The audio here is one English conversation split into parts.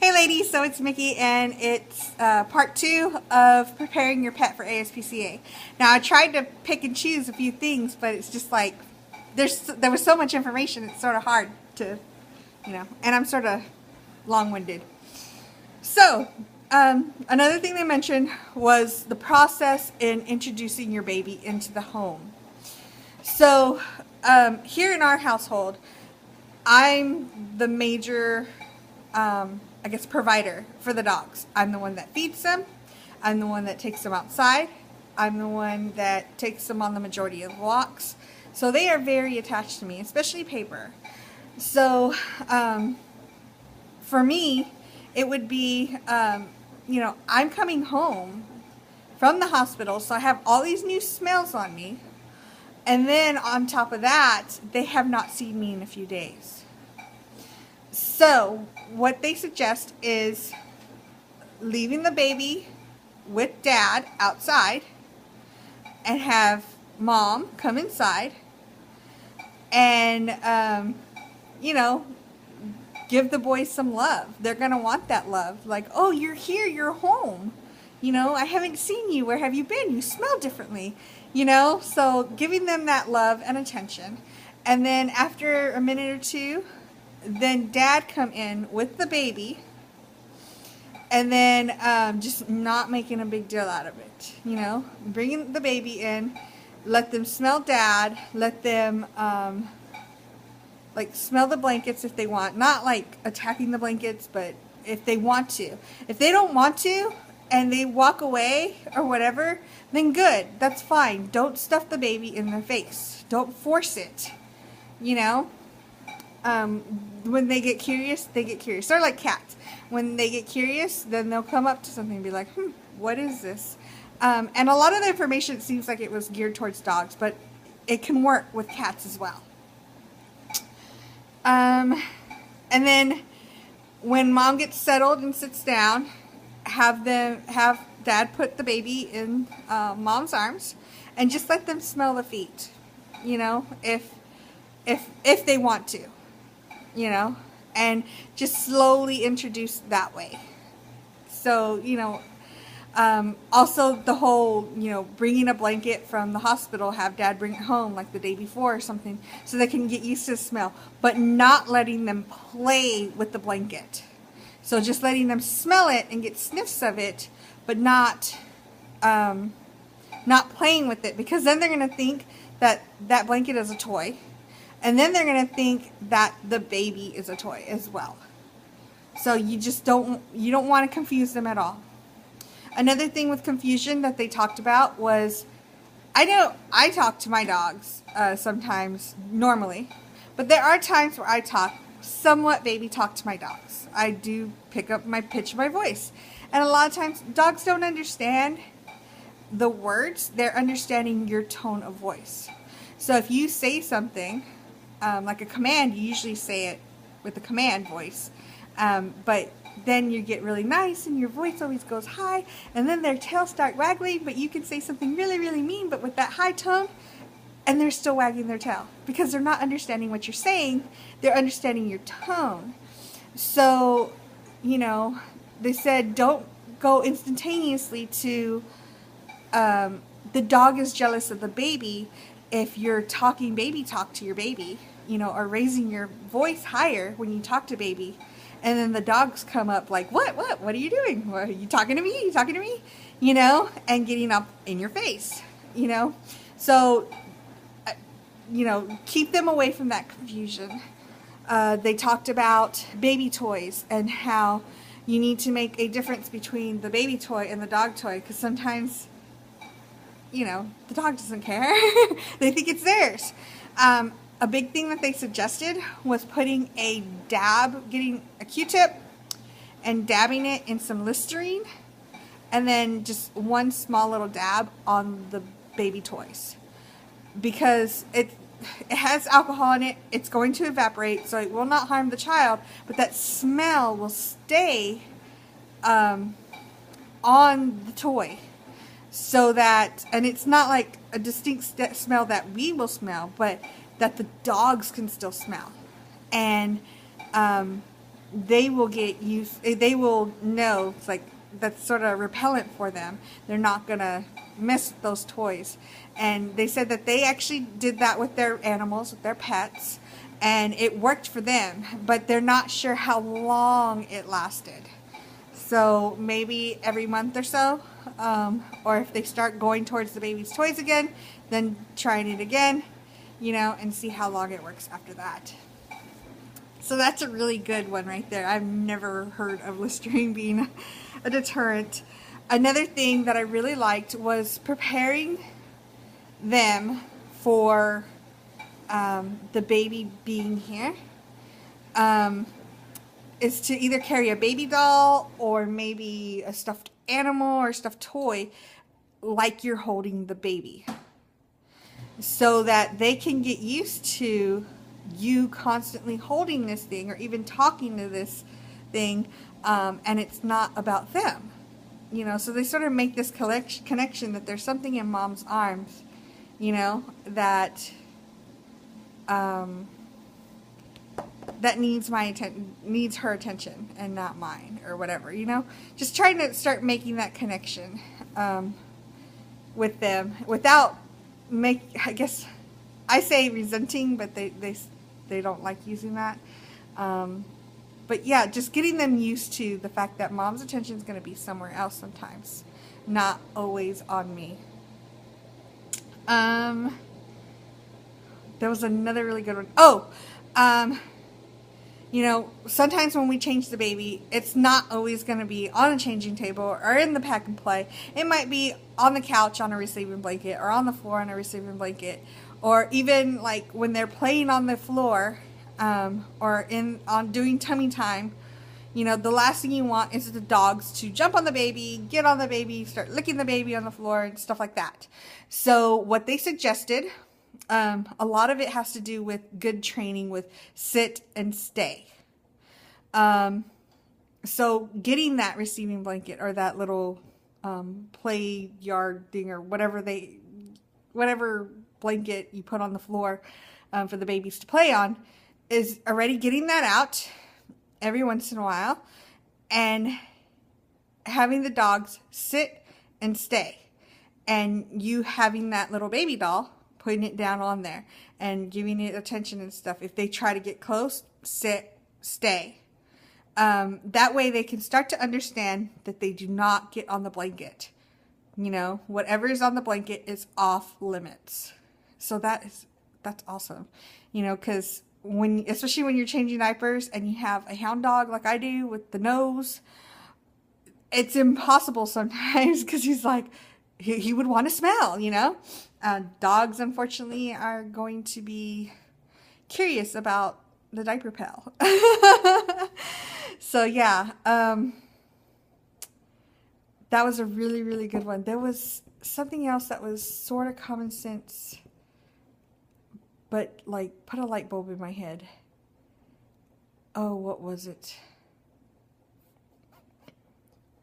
Hey ladies, so it's Mickey and it's part 2 of preparing your pet for ASPCA. Now I tried to pick and choose a few things, but it's just like there was so much information, it's sort of hard to, and I'm sort of long-winded. So another thing they mentioned was the process in introducing your baby into the home. So here in our household, I'm the major I guess provider for the dogs. I'm the one that feeds them. I'm the one that takes them outside. I'm the one that takes them on the majority of walks. So they are very attached to me, especially Paper. So for me, it would be, I'm coming home from the hospital, so I have all these new smells on me. And then on top of that, they have not seen me in a few days. So what they suggest is leaving the baby with Dad outside and have Mom come inside and, give the boys some love. They're going to want that love. Like, oh, you're here, you're home. I haven't seen you. Where have you been? You smell differently. So giving them that love and attention. And then after a minute or two, then Dad come in with the baby, and then just not making a big deal out of it, bringing the baby in, let them smell Dad, let them smell the blankets if they want, not like attacking the blankets, but if they want to. If they don't want to and they walk away or whatever, then good, that's fine. Don't stuff the baby in their face. Don't force it, when they get curious, they get curious. They're like cats. When they get curious, then they'll come up to something and be like, what is this? And a lot of the information seems like it was geared towards dogs, but it can work with cats as well. And then when Mom gets settled and sits down, have Dad put the baby in Mom's arms and just let them smell the feet, if they want to. And just slowly introduce that way. So, also the whole, bringing a blanket from the hospital, have Dad bring it home like the day before or something so they can get used to the smell, but not letting them play with the blanket. So just letting them smell it and get sniffs of it, but not playing with it, because then they're going to think that that blanket is a toy. And then they're going to think that the baby is a toy as well. So you don't want to confuse them at all. Another thing with confusion that they talked about was, I know I talk to my dogs sometimes normally, but there are times where I somewhat baby talk to my dogs. I do pick up my pitch of my voice. And a lot of times dogs don't understand the words, they're understanding your tone of voice. So if you say something, like a command, you usually say it with a command voice, but then you get really nice and your voice always goes high, and then their tails start waggling, but you can say something really, really mean, but with that high tone, and they're still wagging their tail, because they're not understanding what you're saying, they're understanding your tone. So, they said don't go instantaneously to, the dog is jealous of the baby if you're talking baby talk to your baby, or raising your voice higher when you talk to baby, and then the dogs come up like, what are you doing? Are you talking to me? Are you talking to me? And getting up in your face, so, keep them away from that confusion. They talked about baby toys and how you need to make a difference between the baby toy and the dog toy, because sometimes the dog doesn't care. They think it's theirs. A big thing that they suggested was putting getting a Q-tip and dabbing it in some Listerine, and then just one small little dab on the baby toys, because it has alcohol in it. It's going to evaporate, so it will not harm the child, but that smell will stay on the toy. So that, and it's not like a distinct smell that we will smell, but that the dogs can still smell. And they will get used, they will know, it's like, that's sort of repellent for them. They're not going to mess with those toys. And they said that they actually did that with their animals, with their pets, and it worked for them, but they're not sure how long it lasted. So maybe every month or so, or if they start going towards the baby's toys again, then trying it again, you know, and see how long it works after that. So that's a really good one right there. I've never heard of Listerine being a deterrent. Another thing that I really liked was preparing them for the baby being here. Is to either carry a baby doll or maybe a stuffed animal or stuffed toy like you're holding the baby, so that they can get used to you constantly holding this thing or even talking to this thing, and it's not about them, you know. So they sort of make this connection that there's something in mom's arms, you know, that that needs needs her attention and not mine, or whatever, you know. Just trying to start making that connection with them without I guess I say resenting, but they don't like using that. But yeah, just getting them used to the fact that mom's attention is going to be somewhere else sometimes, not always on me. There was another really good one. Oh, you know, sometimes when we change the baby, it's not always going to be on a changing table or in the pack and play. It might be on the couch on a receiving blanket, or on the floor on a receiving blanket, or even like when they're playing on the floor, or on doing tummy time. You know, the last thing you want is the dogs to jump on the baby, get on the baby, start licking the baby on the floor and stuff like that. So what they suggested, a lot of it has to do with good training with sit and stay. So getting that receiving blanket or that little play yard thing, or whatever blanket you put on the floor for the babies to play on, is already getting that out every once in a while, and having the dogs sit and stay, and you having that little baby doll, putting it down on there and giving it attention and stuff. If they try to get close, sit, stay. That way they can start to understand that they do not get on the blanket. You know, whatever is on the blanket is off limits. So that's awesome. You know, because especially when you're changing diapers and you have a hound dog like I do with the nose, it's impossible sometimes, because he's like, he would want to smell, you know. Dogs, unfortunately, are going to be curious about the diaper pail. So yeah, that was a really, really good one. There was something else that was sort of common sense, but like put a light bulb in my head. Oh, what was it?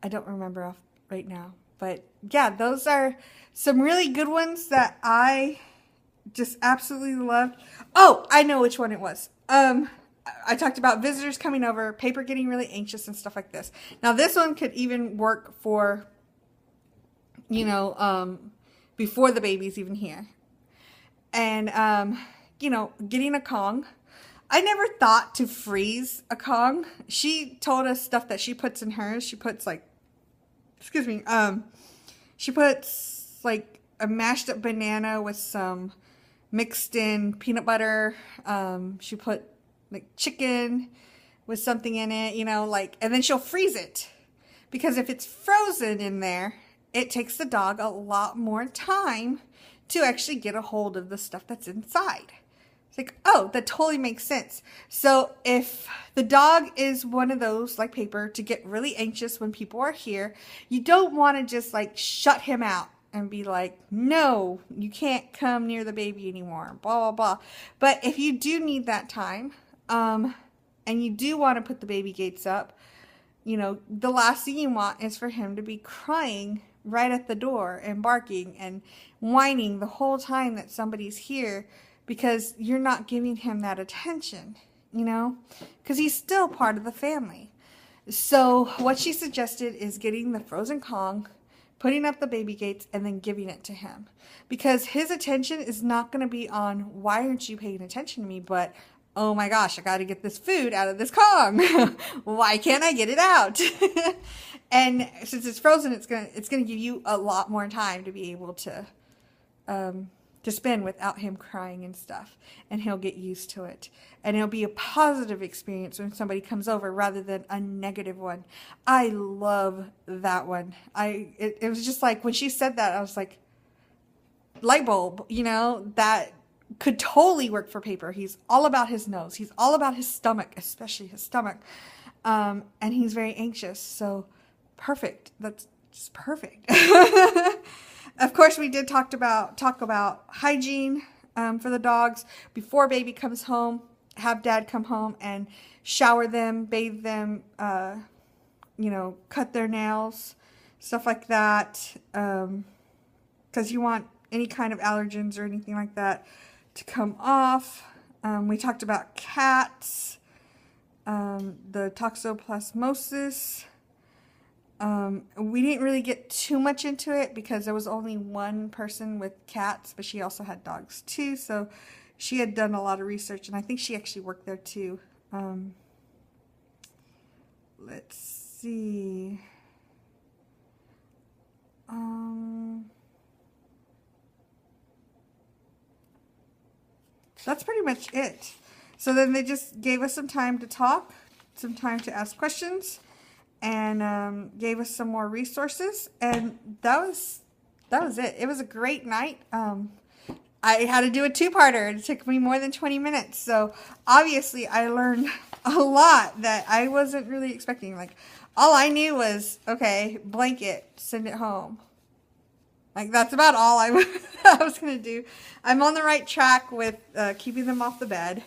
I don't remember right now. But yeah, those are some really good ones that I just absolutely loved. Oh, I know which one it was. I talked about visitors coming over, Paper getting really anxious and stuff like this. Now this one could even work for, you know, before the baby's even here. And, you know, getting a Kong. I never thought to freeze a Kong. She told us stuff that she puts in hers. She puts like, excuse me, she puts like a mashed up banana with some mixed in peanut butter. She put like chicken with something in it, you know, like, and then she'll freeze it, because if it's frozen in there, it takes the dog a lot more time to actually get a hold of the stuff that's inside. It's like, oh, that totally makes sense. So if the dog is one of those, like Paper, to get really anxious when people are here, you don't want to just like shut him out and be like, no, you can't come near the baby anymore, blah, blah, blah. But if you do need that time, and you do want to put the baby gates up, you know, the last thing you want is for him to be crying right at the door and barking and whining the whole time that somebody's here, because you're not giving him that attention. you know, because he's still part of the family. So what she suggested is getting the frozen Kong, putting up the baby gates, and then giving it to him. Because his attention is not going to be on, why aren't you paying attention to me? But, oh my gosh, I got to get this food out of this Kong. Why can't I get it out? And since it's frozen, it's gonna give you a lot more time to be able to spend without him crying and stuff. And he'll get used to it. And it'll be a positive experience when somebody comes over rather than a negative one. I love that one. It was just like, when she said that, I was like, light bulb, you know, that could totally work for Paper. He's all about his nose. He's all about his stomach, especially his stomach. And he's very anxious. So perfect. That's just perfect. Of course, we did talk about hygiene for the dogs before baby comes home. Have dad come home and shower them, bathe them, you know, cut their nails, stuff like that. Because you want any kind of allergens or anything like that to come off. We talked about cats, the toxoplasmosis. We didn't really get too much into it because there was only one person with cats, but she also had dogs too. So she had done a lot of research, and I think she actually worked there too. Let's see. That's pretty much it. So then they just gave us some time to talk, some time to ask questions, and gave us some more resources, and that was it. It was a great night. I had to do a two-parter. It took me more than 20 minutes, so obviously I learned a lot that I wasn't really expecting. Like, all I knew was, okay, blanket, send it home. Like, that's about all I was going to do. I'm on the right track with keeping them off the bed.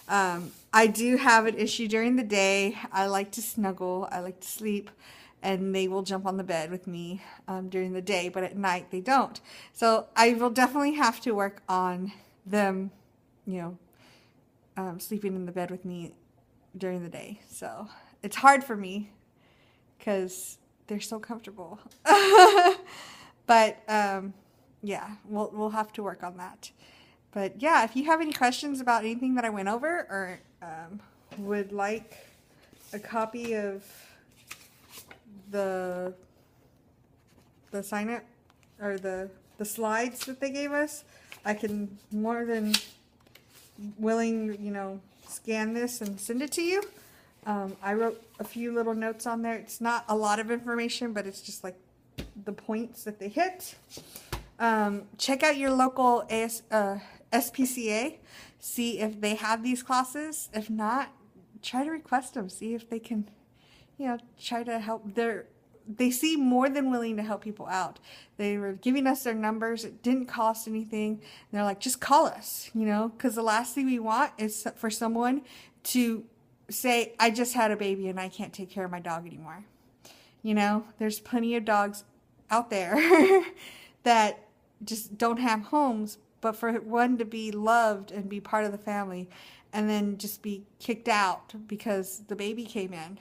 I do have an issue during the day. I like to snuggle. I like to sleep. And they will jump on the bed with me during the day. But at night, they don't. So I will definitely have to work on them, you know, sleeping in the bed with me during the day. So it's hard for me because they're so comfortable. But, yeah, we'll have to work on that. But, yeah, if you have any questions about anything that I went over or would like a copy of the sign-up or the slides that they gave us, I can more than willing, you know, scan this and send it to you. I wrote a few little notes on there. It's not a lot of information, but it's just like the points that they hit. Check out your local SPCA. See if they have these classes. If not, try to request them. See if they can, you know, try to help. They seem more than willing to help people out. They were giving us their numbers. It didn't cost anything. And they're like, just call us, you know, because the last thing we want is for someone to say, I just had a baby and I can't take care of my dog anymore. You know, there's plenty of dogs out there that just don't have homes, but for one to be loved and be part of the family and then just be kicked out because the baby came in,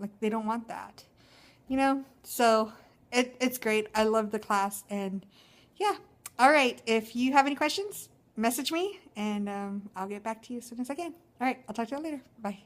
like they don't want that, you know? So it's great. I love the class, and yeah. All right. If you have any questions, message me and I'll get back to you as soon as I can. All right. I'll talk to you later. Bye.